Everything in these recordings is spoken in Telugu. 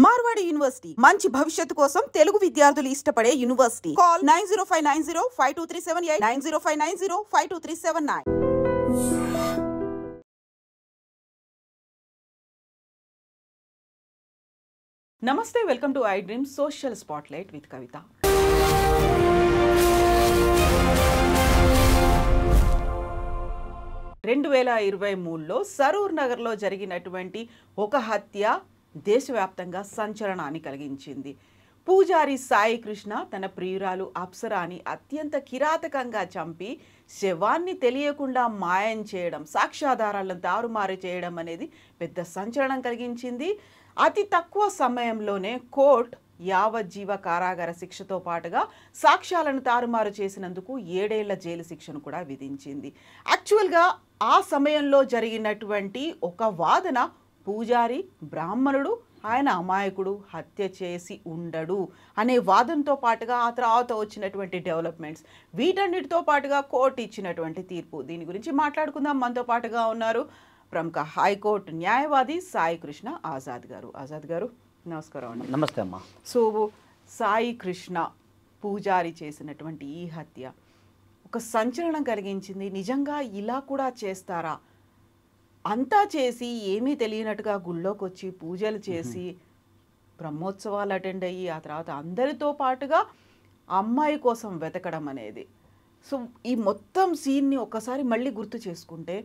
మార్వాడి యూనివర్సిటీ మంచి భవిష్యత్తు కోసం తెలుగు విద్యార్థులు ఇష్టపడే యూనివర్సిటీ. కాల్ 9059052378 9059052379. నమస్తే, welcome to I Dream Social Spotlight with Kavitha. రెండు 2023లో సరూర్ నగర్లో జరిగినటువంటి ఒక హత్య దేశవ్యాప్తంగా సంచలనాన్ని కలిగించింది. పూజారి సాయి కృష్ణ తన ప్రియురాలు అప్సరాని అత్యంత కిరాతకంగా చంపి శవాన్ని తెలియకుండా మాయం చేయడం, సాక్ష్యాధారాలను తారుమారు చేయడం అనేది పెద్ద సంచలనం కలిగించింది. అతి తక్కువ సమయంలోనే కోర్టు యావజ్జీవ కారాగార శిక్షతో పాటుగా సాక్ష్యాలను తారుమారు చేసినందుకు 7 ఏళ్ల జైలు శిక్షను కూడా విధించింది. యాక్చువల్గా ఆ సమయంలో జరిగినటువంటి ఒక వాదన, పూజారి బ్రాహ్మణుడు, ఆయన అమాయకుడు, హత్య చేసి ఉండడు అనే వాదనతో పాటుగా ఆ తర్వాత వచ్చినటువంటి డెవలప్మెంట్స్, వీటన్నిటితో పాటుగా కోర్టు ఇచ్చినటువంటి తీర్పు, దీని గురించి మాట్లాడుకుందాం. మనతో పాటుగా ఉన్నారు ప్రముఖ హైకోర్టు న్యాయవాది సాయి కృష్ణ ఆజాద్ గారు. ఆజాద్ గారు, నమస్కారం అండి. నమస్తే అమ్మా. సో సాయి కృష్ణ పూజారి చేసినటువంటి ఈ హత్య ఒక సంచలనం కలిగించింది. నిజంగా ఇలా కూడా చేస్తారా? అంతా చేసి ఏమీ తెలియనట్టుగా గుళ్ళోకి వచ్చి పూజలు చేసి బ్రహ్మోత్సవాలు అటెండ్ అయ్యి ఆ తర్వాత అందరితో పాటుగా అమ్మాయి కోసం వెతకడం అనేది, సో ఈ మొత్తం సీన్ని ఒక్కసారి మళ్ళీ గుర్తు చేసుకుంటే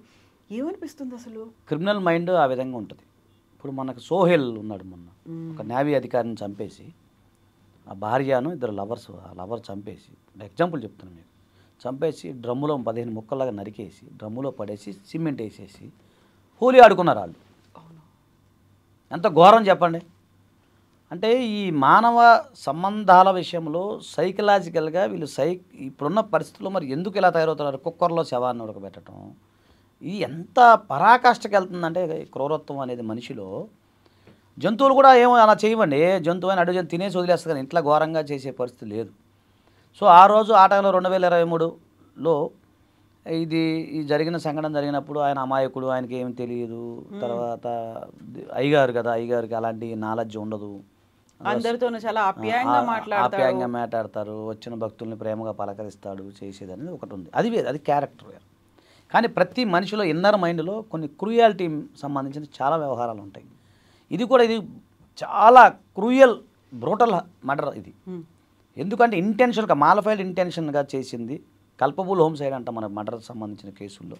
ఏమనిపిస్తుంది? అసలు క్రిమినల్ మైండ్ ఆ విధంగా ఉంటుంది. ఇప్పుడు మనకు సోహెల్ ఉన్నాడు, మొన్న ఒక నేవీ అధికారిని చంపేసి ఆ భార్యను 2 లవర్స్, ఆ లవర్ చంపేసి, ఎగ్జాంపుల్ చెప్తాను మీకు, చంపేసి డ్రమ్ములో 15 ముక్కలాగా నరికేసి డ్రమ్ములో పడేసి సిమెంట్ వేసేసి హోలీ ఆడుకున్నారు వాళ్ళు. ఎంత ఘోరం చెప్పండి. అంటే ఈ మానవ సంబంధాల విషయంలో సైకలాజికల్గా వీళ్ళు ఇప్పుడున్న పరిస్థితుల్లో మరి ఎందుకు ఇలా తయారవుతున్నారు? కుక్కర్లో శవాన్ని ఉడకబెట్టడం, ఇది ఎంత పరాకాష్ఠకి వెళ్తుందంటే క్రూరత్వం అనేది మనిషిలో. జంతువులు కూడా ఏమో అలా చేయవండి, జంతువు అని అడుగు తినేసి వదిలేస్తుంది, కానీ ఇంట్లో ఘోరంగా చేసే పరిస్థితి లేదు. సో ఆ రోజు ఆ టైంలో 2023లో ఈ జరిగిన సంఘటన జరిగినప్పుడు ఆయన అమాయకుడు, ఆయనకి ఏమి తెలియదు. తర్వాత అయ్యగారు కదా, అయ్యగారికి అలాంటి నాలెడ్జ్ ఉండదు, అందరితోనూ చాలా ఆప్యాయంగా మాట్లాడతారు, వచ్చిన భక్తుల్ని ప్రేమగా పలకరిస్తాడు, చేసేది అనేది ఒకటి ఉంది. అది వేరు, అది క్యారెక్టర్ వేరు. కానీ ప్రతి మనిషిలో ఇన్నర్ మైండ్లో కొన్ని క్రూయాలిటీ సంబంధించిన చాలా వ్యవహారాలు ఉంటాయి. ఇది చాలా క్రూయల్ బ్రూటల్ మర్డర్ ఇది. ఎందుకంటే ఇంటెన్షన్గా, మాలఫైడ్ ఇంటెన్షన్గా చేసింది. కల్పబుల్ హోమ్సైడ్ అంట మన మర్డర్ సంబంధించిన కేసుల్లో.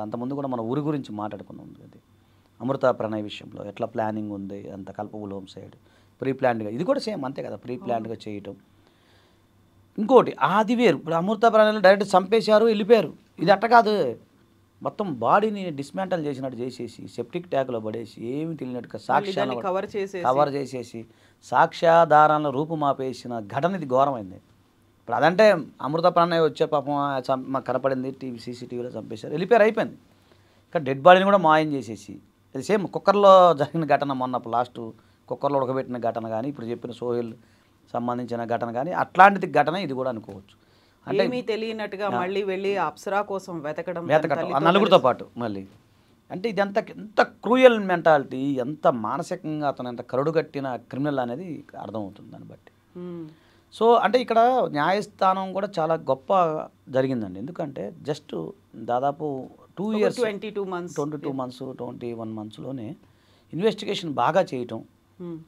అంతకుముందు కూడా మన ఊరి గురించి మాట్లాడుకున్నాం. అది అమృత ప్రణయ్ విషయంలో ఎట్లా ప్లానింగ్ ఉంది, అంత కల్పబుల్ హోమ్సైడ్, ప్రీ ప్లాన్డ్గా. ఇది కూడా సేమ్ అంతే కదా, ప్రీ ప్లాన్డ్గా చేయటం. ఇంకోటి అది వేరు. ఇప్పుడు అమృత ప్రణయ్ని డైరెక్ట్ చంపేశారు, వెళ్ళిపోయారు. ఇది అట్ట కాదు, మొత్తం బాడీని డిస్మాంటల్ చేసినట్టు చేసేసి సెప్టిక్ ట్యాంక్లో పడేసి ఏమి తెలియనట్టుగా సాక్ష్యాలను కవర్ చేసేసి సాక్ష్యాధారాలను రూపుమాపేసిన ఘటన ఇది ఘోరమైంది. ఇప్పుడు అదంటే అమృత ప్రణయ్ వచ్చే పాపం మాకు కనపడింది, సీసీటీవీలో చంపేశారు, వెళ్ళిపోయారు, అయిపోయింది. ఇక్కడ డెడ్ బాడీని కూడా మాయం చేసేసి, అది సేమ్ కుక్కర్లో జరిగిన ఘటన, మొన్న లాస్ట్ కుక్కర్లో ఉడకబెట్టిన ఘటన కానీ, ఇప్పుడు చెప్పిన సోహెల్ సంబంధించిన ఘటన కానీ, అట్లాంటిది ఘటన ఇది కూడా అనుకోవచ్చు. అంటే మీ తెలియనట్టుగా మళ్ళీ వెళ్ళి అప్సరా కోసం వెతకడం నలుగురితో పాటు మళ్ళీ. అంటే ఇది ఎంత క్రూయల్ మెంటాలిటీ, ఎంత మానసికంగా అతను ఎంత కరుడుగట్టిన క్రిమినల్ అనేది అర్థమవుతుంది దాన్ని బట్టి. సో అంటే ఇక్కడ న్యాయస్థానం కూడా చాలా గొప్ప జరిగిందండి. ఎందుకంటే జస్ట్ దాదాపు 2 years 22 months 21 monthsలోనే ఇన్వెస్టిగేషన్ బాగా చేయటం,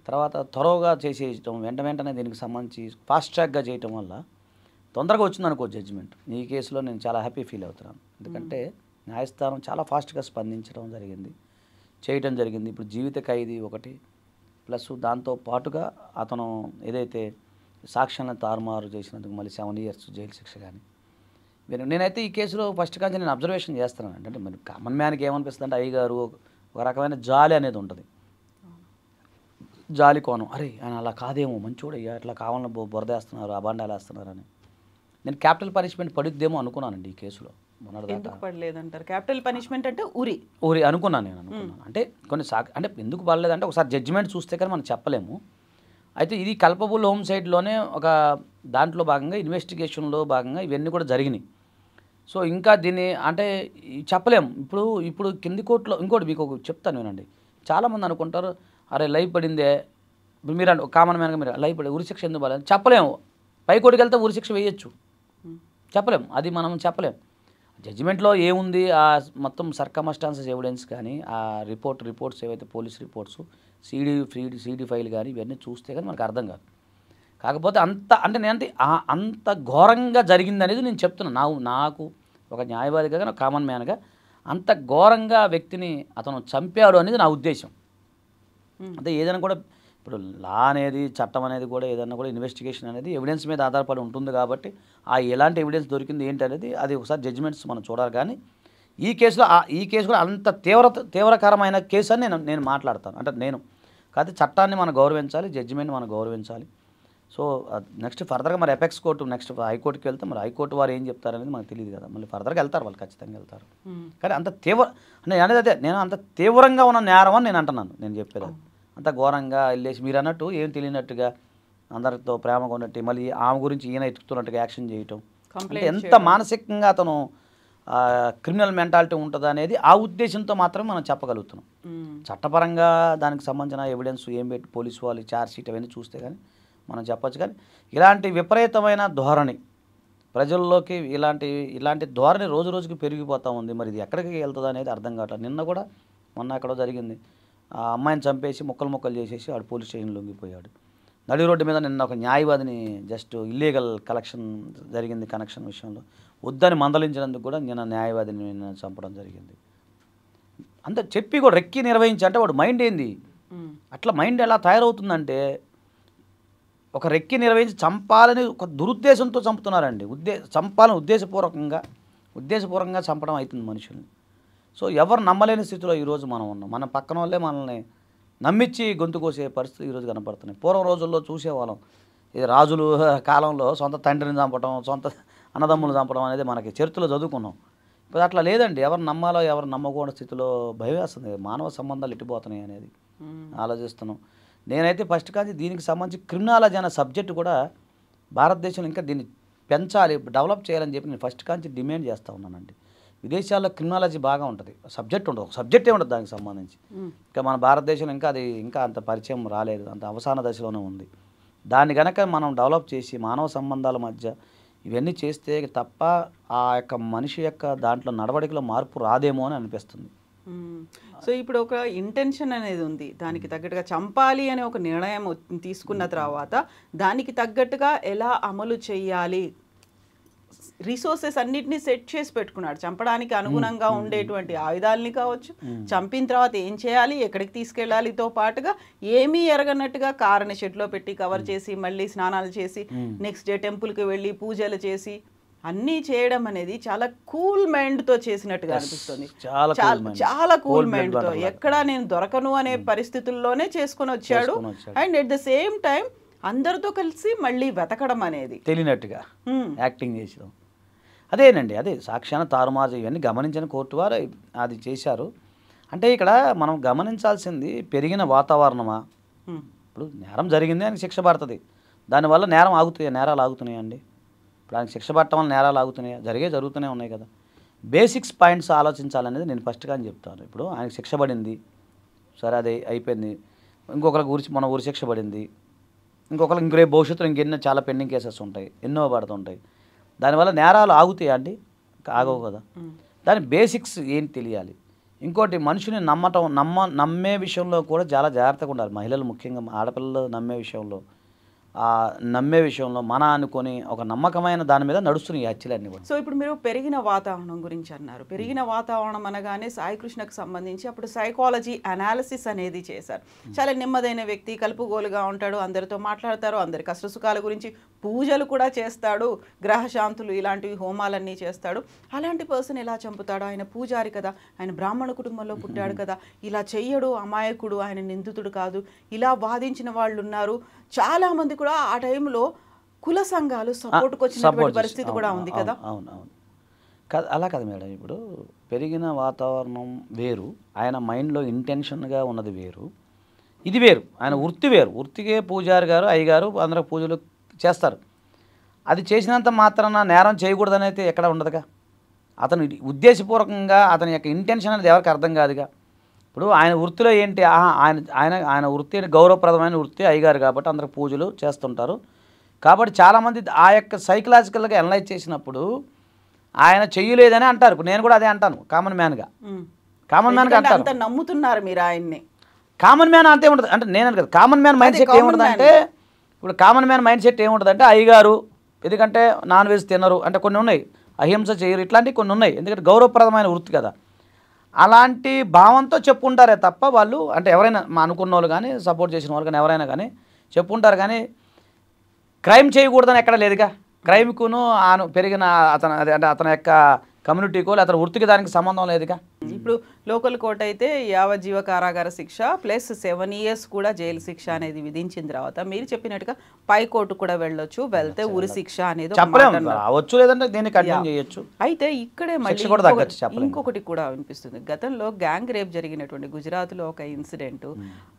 తర్వాత త్వరగా చేసేయటం, వెంటనే దీనికి సంబంధించి ఫాస్ట్ ట్రాక్గా చేయటం వల్ల తొందరగా వచ్చిందనుకో జడ్జిమెంట్. ఈ కేసులో నేను చాలా హ్యాపీ ఫీల్ అవుతున్నాను. ఎందుకంటే న్యాయస్థానం చాలా ఫాస్ట్గా స్పందించడం చేయటం జరిగింది. ఇప్పుడు జీవిత ఖైదీ ఒకటి, ప్లస్ దాంతో పాటుగా అతను ఏదైతే సాక్ష్యాలను తారుమారు చేసినందుకు మళ్ళీ 7 years జైలు శిక్ష కానీ. నేనైతే ఈ కేసులో ఫస్ట్ కానీ నేను అబ్జర్వేషన్ చేస్తున్నాను. అంటే మరి కామన్ మ్యాన్కి ఏమనిపిస్తుంది అంటే, అయ్యగారు ఒక రకమైన జాలి అనేది ఉంటుంది, జాలి కోణం. అరే ఆయన అలా కాదేమో, మంచోడు అయ్యా, ఇట్లా కావాలని బురదేస్తున్నారు, అబాండాలు వేస్తున్నారు అని. నేను క్యాపిటల్ పనిష్మెంట్ పడుద్దేమో అనుకున్నానండి ఈ కేసులో. ఎందుకు పడలేదంటారు? క్యాపిటల్ పనిష్మెంట్ అంటే ఉరి అనుకున్నాను నేను. అంటే కొన్ని అంటే ఎందుకు పడలేదంటే ఒకసారి జడ్జిమెంట్ చూస్తే కానీ మనం చెప్పలేము. అయితే ఇది కల్పబుల్ హోమ్సైడ్లోనే ఒక దాంట్లో భాగంగా, ఇన్వెస్టిగేషన్లో భాగంగా ఇవన్నీ కూడా జరిగినాయి. సో ఇంకా దీన్ని అంటే చెప్పలేము. ఇప్పుడు కింది కోర్టులో ఇంకోటి మీకు చెప్తాను వినండి. చాలామంది అనుకుంటారు, అరే లైవ్ పడిందే ఇప్పుడు మీరు కామన్ మ్యాన్గా మీరు అలా ఇప్పుడు ఉరిశిక్ష ఎందుకు బాలేదు చెప్పలేము. పైకోటికి వెళ్తే ఉరిశిక్ష వేయచ్చు, చెప్పలేము, అది మనం చెప్పలేము. జడ్జిమెంట్లో ఏముంది ఆ మొత్తం సర్కమస్టాన్సెస్ ఎవిడెన్స్ కానీ ఆ రిపోర్ట్స్ ఏవైతే పోలీస్ రిపోర్ట్స్ సీడీ ఫైల్ కానీ ఇవన్నీ చూస్తే కానీ మనకు అర్థం కాదు. కాకపోతే అంత ఘోరంగా జరిగిందనేది నేను చెప్తున్నాను. నాకు ఒక న్యాయవాదిగా ఒక కామన్ మ్యాన్గా అంత ఘోరంగా వ్యక్తిని అతను చంపాడు అనేది నా ఉద్దేశం. అంటే ఏదైనా కూడా ఇప్పుడు లా అనేది చట్టం అనేది కూడా ఏదైనా కూడా ఇన్వెస్టిగేషన్ అనేది ఎవిడెన్స్ మీద ఆధారపడి ఉంటుంది కాబట్టి ఎలాంటి ఎవిడెన్స్ దొరికింది ఏంటి అనేది అది ఒకసారి జడ్జిమెంట్స్ మనం చూడాలి. కానీ ఈ కేసు కూడా అంత తీవ్రకరమైన కేసు అని నేను మాట్లాడతాను. అంటే నేను కాదు, చట్టాన్ని మనం గౌరవించాలి, జడ్జిమెంట్ని మనం గౌరవించాలి. సో నెక్స్ట్ ఫర్దర్గా మరి ఎపెక్స్ కోర్టు నెక్స్ట్ హైకోర్టుకి వెళ్తే మరి హైకోర్టు వారు ఏం చెప్తారనేది మనకు తెలియదు కదా. మళ్ళీ ఫర్దర్గా వెళ్తారు, వాళ్ళు ఖచ్చితంగా వెళ్తారు. కానీ అంత నేను అంత తీవ్రంగా ఉన్న నేరం అని నేను అంటున్నాను. నేను చెప్పేది అంత ఘోరంగా వెళ్ళేసి మీరు అన్నట్టు ఏం తెలియనట్టుగా అందరితో ప్రేమగా ఉన్నట్టు మళ్ళీ ఆమె గురించి ఈయన ఎత్తుకుతున్నట్టుగా యాక్షన్ చేయటం అంటే ఎంత మానసికంగా అతను క్రిమినల్ మెంటాలిటీ ఉంటుంది అనేది ఆ ఉద్దేశంతో మాత్రమే మనం చెప్పగలుగుతున్నాం. చట్టపరంగా దానికి సంబంధించిన ఎవిడెన్స్ ఏం పెట్టి పోలీసు వాళ్ళు ఛార్జ్ షీట్ అవన్నీ చూస్తే కానీ మనం చెప్పచ్చు. కానీ ఇలాంటి విపరీతమైన ధోరణి ప్రజల్లోకి ఇలాంటి ధోరణి రోజు రోజుకి పెరిగిపోతూ ఉంది. మరి ఇది ఎక్కడికి వెళ్తుంది అనేది అర్థం కావట్లేదు. మొన్న ఎక్కడో జరిగింది, ఆ అమ్మాయిని చంపేసి ముక్కలు చేసేసి వాడు పోలీస్ స్టేషన్లో లొంగిపోయాడు. నడి రోడ్డు మీద నిన్న ఒక న్యాయవాదిని జస్ట్ ఇల్లీగల్ కనెక్షన్ విషయంలో వద్దని మందలించినందుకు కూడా నిన్న న్యాయవాదిని చంపడం జరిగింది. అంత చెప్పి కూడా రెక్కి నిర్వహించి అంటే వాడు మైండ్ ఏంది అట్లా మైండ్ ఎలా తయారవుతుందంటే ఒక రెక్కి నిర్వహించి చంపాలని ఒక దురుద్దేశంతో చంపుతున్నారండి. చంపాలని ఉద్దేశపూర్వకంగా చంపడం అవుతుంది మనుషుల్ని. సో ఎవరు నమ్మలేని స్థితిలో ఈరోజు మనం ఉన్నాం. మన పక్కన వాళ్ళే మనల్ని నమ్మించి గొంతు కోసే పరిస్థితి ఈరోజు కనపడుతున్నాయి. పూర్వం రోజుల్లో చూసేవాళ్ళం, ఇది రాజులు కాలంలో సొంత తండ్రిని చంపడం, సొంత అన్నదమ్ములు చంపడం అనేది మనకి చరిత్రలో చదువుకున్నాం. ఇప్పుడు అట్లా లేదండి. ఎవరు నమ్మాలో ఎవరు నమ్మకూడని స్థితిలో భయం వేస్తుంది. మానవ సంబంధాలు ఎట్టిపోతున్నాయి అనేది ఆలోచిస్తున్నాం. నేనైతే ఫస్ట్ కాదు దీనికి సంబంధించి క్రిమినాలజీ అనే సబ్జెక్టు కూడా భారతదేశంలో ఇంకా దీన్ని పెంచాలి, డెవలప్ చేయాలని చెప్పి నేను ఫస్ట్ కాంచి డిమాండ్ చేస్తూ ఉన్నానండి. విదేశాల్లో క్రిమినాలజీ బాగా ఉంటుంది, సబ్జెక్ట్ ఉండదు, ఒక సబ్జెక్టే ఉండదు దానికి సంబంధించి. ఇంకా మన భారతదేశంలో ఇంకా అంత పరిచయం రాలేదు, అంత అవసాన దశలోనే ఉంది. దాన్ని కనుక మనం డెవలప్ చేసి మానవ సంబంధాల మధ్య ఇవన్నీ చేస్తే తప్ప ఆ యొక్క మనిషి యొక్క దాంట్లో నడవడికలో మార్పు రాదేమో అని అనిపిస్తుంది. సో ఇప్పుడు ఒక ఇంటెన్షన్ అనేది ఉంది, దానికి తగ్గట్టుగా చంపాలి అనే ఒక నిర్ణయం తీసుకున్న తర్వాత దానికి తగ్గట్టుగా ఎలా అమలు చేయాలి, రిసోర్సెస్ అన్నిటినీ సెట్ చేసి పెట్టుకున్నాడు. చంపడానికి అనుగుణంగా ఉండేటువంటి ఆయుధాలని కావచ్చు, చంపిన తర్వాత ఏం చేయాలి, ఎక్కడికి తీసుకెళ్ళాలితో పాటుగా ఏమీ ఎరగనట్టుగా కారుని షెడ్లో పెట్టి కవర్ చేసి మళ్ళీ స్నానాలు చేసి నెక్స్ట్ డే టెంపుల్కి వెళ్ళి పూజలు చేసి అన్నీ చేయడం అనేది చాలా కూల్ మైండ్తో చేసినట్టుగా అనిపిస్తుంది. చాలా కూల్ మైండ్తో ఎక్కడా నేను దొరకను అనే పరిస్థితుల్లోనే చేసుకొని వచ్చాడు. And at the same time అందరితో కలిసి మళ్ళీ వెతకడం అనేది తెలియనట్టుగా యాక్టింగ్ చేసాం. అదేనండి, అదే సాక్ష్యాన తారుమారు ఇవన్నీ గమనించిన కోర్టు వారు అది చేశారు. అంటే ఇక్కడ మనం గమనించాల్సింది పెరిగిన వాతావరణమా. ఇప్పుడు నేరం జరిగింది, ఆయనకి శిక్ష పడుతుంది, దానివల్ల నేరాలు ఆగుతున్నాయండి. ఇప్పుడు ఆయనకి శిక్ష పడటం వల్ల నేరాలు ఆగుతున్నాయా? జరుగుతూనే ఉన్నాయి కదా. బేసిక్స్ పాయింట్స్ ఆలోచించాలనేది నేను ఫస్ట్గా అని చెప్తాను. ఇప్పుడు ఆయనకి శిక్ష పడింది, సరే అది అయిపోయింది. ఇంకొకరికి మన ఊరి శిక్ష పడింది, ఇంకో రేపు భవిష్యత్తులో ఇంకెన్నో చాలా పెండింగ్ కేసెస్ ఉంటాయి, ఎన్నో పడుతుంటాయి. దానివల్ల నేరాలు ఆగుతాయా అండి? ఆగవు కదా. దాని బేసిక్స్ ఏంటి తెలియాలి. ఇంకోటి మనుషుని నమ్మే విషయంలో కూడా చాలా జాగ్రత్తగా ఉండాలి. మహిళలు ముఖ్యంగా ఆడపిల్లలు నమ్మే విషయంలో మన అనుకొని ఒక నమ్మకమైన దాని మీద నడుస్తున్నాయి ఈ హత్యలన్నీ కూడా. సో ఇప్పుడు మీరు పెరిగిన వాతావరణం గురించి అన్నారు. పెరిగిన వాతావరణం అనగానే సాయికృష్ణకు సంబంధించి అప్పుడు సైకాలజీ అనాలిసిస్ అనేది చేశారు. చాలా నెమ్మదైన వ్యక్తి, కలుపుగోలుగా ఉంటాడు, అందరితో మాట్లాడతారు, అందరి కష్టసుఖాల గురించి పూజలు కూడా చేస్తాడు, గ్రహశాంతులు ఇలాంటివి హోమాలన్నీ చేస్తాడు. అలాంటి పర్సన్ ఎలా చంపుతాడు? ఆయన పూజారి కదా, ఆయన బ్రాహ్మణ కుటుంబంలో పుట్టాడు కదా, ఇలా చెయ్యడు, అమాయకుడు, ఆయన నిందితుడు కాదు, ఇలా వాదించిన వాళ్ళు ఉన్నారు. చాలా మంది కూడా ఆ టైంలో కుల సంఘాలు సపోర్ట్కి వచ్చినటువంటి పరిస్థితి కూడా ఉంది కదా. అవునవును కాదు, అలా కదా మేడం. ఇప్పుడు పెరిగిన వాతావరణం వేరు, ఆయన మైండ్లో ఇంటెన్షన్గా ఉన్నది వేరు, ఇది వేరు, ఆయన వృత్తి వేరు. వృత్తికే పూజారి గారు అయ్యగారు అందరూ పూజలు చేస్తారు. అది చేసినంత మాత్రాన నేరం చేయకూడదని అయితే ఎక్కడ ఉండదుగా. అతను ఉద్దేశపూర్వకంగా అతని యొక్క ఇంటెన్షన్ అనేది ఎవరికి అర్థం కాదుగా. ఇప్పుడు ఆయన వృత్తిలో ఏంటి ఆయన ఆయన ఆయన వృత్తి గౌరవప్రదమైన వృత్తి అయ్యగారు కాబట్టి అందరికి పూజలు చేస్తుంటారు కాబట్టి చాలామంది ఆ యొక్క సైకలాజికల్గా అనలైజ్ చేసినప్పుడు ఆయన చెయ్యలేదని అంటారు. ఇప్పుడు నేను కూడా అదే అంటాను కామన్ మ్యాన్గా. కామన్ మ్యాన్గా అంటాను. అంత నమ్ముతున్నారు మీరు ఆయన్ని. కామన్ మ్యాన్ అంతే ఉంటుంది అంటే నేను కదా కామన్ మ్యాన్ మైండ్ సెట్ ఏముంటుంది అంటే ఇప్పుడు కామన్ మ్యాన్ మైండ్ సెట్ ఏముంటుంది అంటే అయ్యగారు ఎందుకంటే నాన్ వెజ్ తినరు అంటే కొన్ని ఉన్నాయి, అహింస చేయరు, ఇట్లాంటివి కొన్ని ఉన్నాయి. ఎందుకంటే గౌరవప్రదమైన వృత్తి కదా, అలాంటి భావంతో చెప్పుకుంటారే తప్ప వాళ్ళు అంటే ఎవరైనా మా అనుకున్న వాళ్ళు కానీ సపోర్ట్ చేసిన వాళ్ళు కానీ ఎవరైనా కానీ చెప్పుకుంటారు. కానీ క్రైమ్ చేయకూడదని ఎక్కడ లేదుగా. క్రైమ్కును పెరిగిన అతను అంటే అతని యొక్క కమ్యూనిటీకో అతని వృత్తికి దానికి సంబంధం లేదుగా. ఇప్పుడు లోకల్ కోర్టు అయితే యావజ్జీవ కారాగార శిక్ష ప్లస్ 7 years కూడా జైలు శిక్ష అనేది విధించిన తర్వాత మీరు చెప్పినట్టుగా పై కోర్టు కూడా వెళ్ళొచ్చు, వెళ్తే ఉరి శిక్ష అనేది చెప్పలేము, రావచ్చు లేదంటే దీన్ని కంటిన్యూ చేయొచ్చు. అయితే ఇక్కడే మళ్ళీ ఇంకొకటి కూడా వినిపిస్తుంది. గతంలో గ్యాంగ్ రేప్ జరిగినటువంటి గుజరాత్లో ఒక ఇన్సిడెంట్,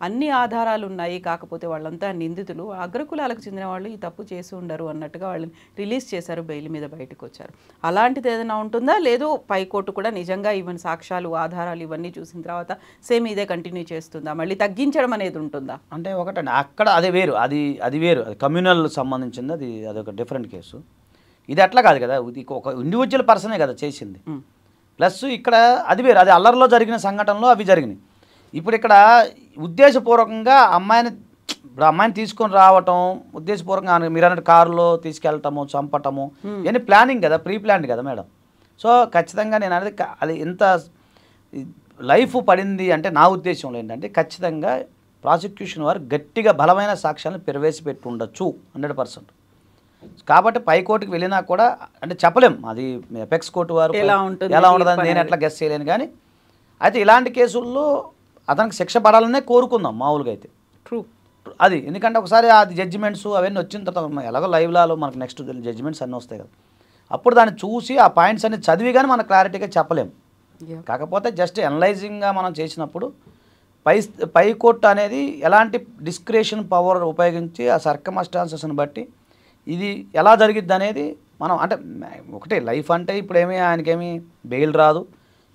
అన్ని ఆధారాలు ఉన్నాయి, కాకపోతే వాళ్ళంతా నిందితులు, అగ్రకులాలకు చెందిన వాళ్ళు ఈ తప్పు చేసి ఉండరు అన్నట్టుగా వాళ్ళని రిలీజ్ చేశారు, బెయిల్ మీద బయటకు వచ్చారు. అలాంటిది ఏదైనా ఉంటుందా? లేదు పై కోర్టు కూడా నిజంగా ఈవెన్ సాక్ష్యాలు ఆధారాలు ఇవన్నీ చూసిన తర్వాత సేమ్ ఇదే కంటిన్యూ చేస్తుందా, మళ్ళీ తగ్గించడం అనేది ఉంటుందా? అంటే ఒకటండి అక్కడ అది వేరు, అది వేరు, అది కమ్యూనల్ సంబంధించింది, అదొక డిఫరెంట్ కేసు. ఇది అట్లా కాదు కదా, ఇది ఒక ఇండివిజువల్ పర్సనే కదా చేసింది. ప్లస్ ఇక్కడ అది వేరు, అది అల్లర్లో జరిగిన సంఘటనలో అవి జరిగినాయి. ఇప్పుడు ఇక్కడ ఉద్దేశపూర్వకంగా అమ్మాయిని తీసుకొని రావటం, ఉద్దేశపూర్వకంగా మీరు అన్నట్టు కారులో తీసుకెళ్ళటము, చంపటము, ఇవన్నీ ప్లానింగ్ కదా, ప్రీ ప్లాన్డ్ కదా మేడం. సో ఖచ్చితంగా నేను అనేది అది ఎంత లైఫ్ పడింది అంటే నా ఉద్దేశంలో ఏంటంటే ఖచ్చితంగా ప్రాసిక్యూషన్ వారు గట్టిగా బలమైన సాక్ష్యాలను ప్రవేశపెట్టి ఉండొచ్చు 100%. కాబట్టి పై కోర్టుకి వెళ్ళినా కూడా అంటే చెప్పలేం, అది ఎపెక్స్ కోర్టు వారు ఎలా ఉంటుందని నేను ఎట్లా గెస్ చేయలేను. కానీ అయితే ఇలాంటి కేసుల్లో అతనికి శిక్ష పడాలనే కోరుకుందాం మామూలుగా అయితే. ట్రూ అది ఎందుకంటే ఒకసారి అది జడ్జిమెంట్స్ అవన్నీ వచ్చిన తర్వాత ఎలాగో లైవ్లాలో మనకు నెక్స్ట్ జడ్జిమెంట్స్ అన్నీ వస్తాయి కదా, అప్పుడు దాన్ని చూసి ఆ పాయింట్స్ అన్ని చదివి కానీ మనం క్లారిటీగా చెప్పలేం. కాకపోతే జస్ట్ అనలైజింగ్గా మనం చేసినప్పుడు పై కోర్టు అనేది ఎలాంటి డిస్క్రిషన్ పవర్ ఉపయోగించి ఆ సర్కమస్టాన్సెస్ని బట్టి ఇది ఎలా జరిగిద్ది అనేది మనం అంటే ఒకటే లైఫ్ అంటే ఇప్పుడేమీ ఆయనకేమీ బెయిల్ రాదు,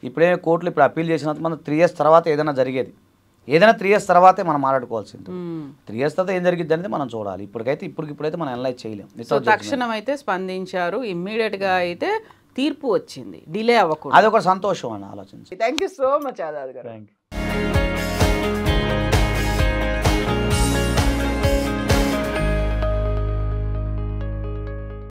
ఇప్పుడేమీ కోర్టులు ఇప్పుడు అప్పీల్ చేసినంత మనం 3 years తర్వాత ఏదైనా జరిగేది, ఏదైనా 3 years తర్వాతే మనం మాట్లాడుకోవాల్సింది. 3 years తర్వాత ఏం జరిగిద్ది అనేది మనం చూడాలి. ఇప్పుడైతే మనం అనలైజ్ చేయలేం. తక్షణం అయితే స్పందించారు, ఇమ్మీడియట్గా అయితే తీర్పు వచ్చింది, డిలే అవ్వకూడదు, అదొక సంతోషం అని ఆలోచించి. Thank you so much Azad గారు.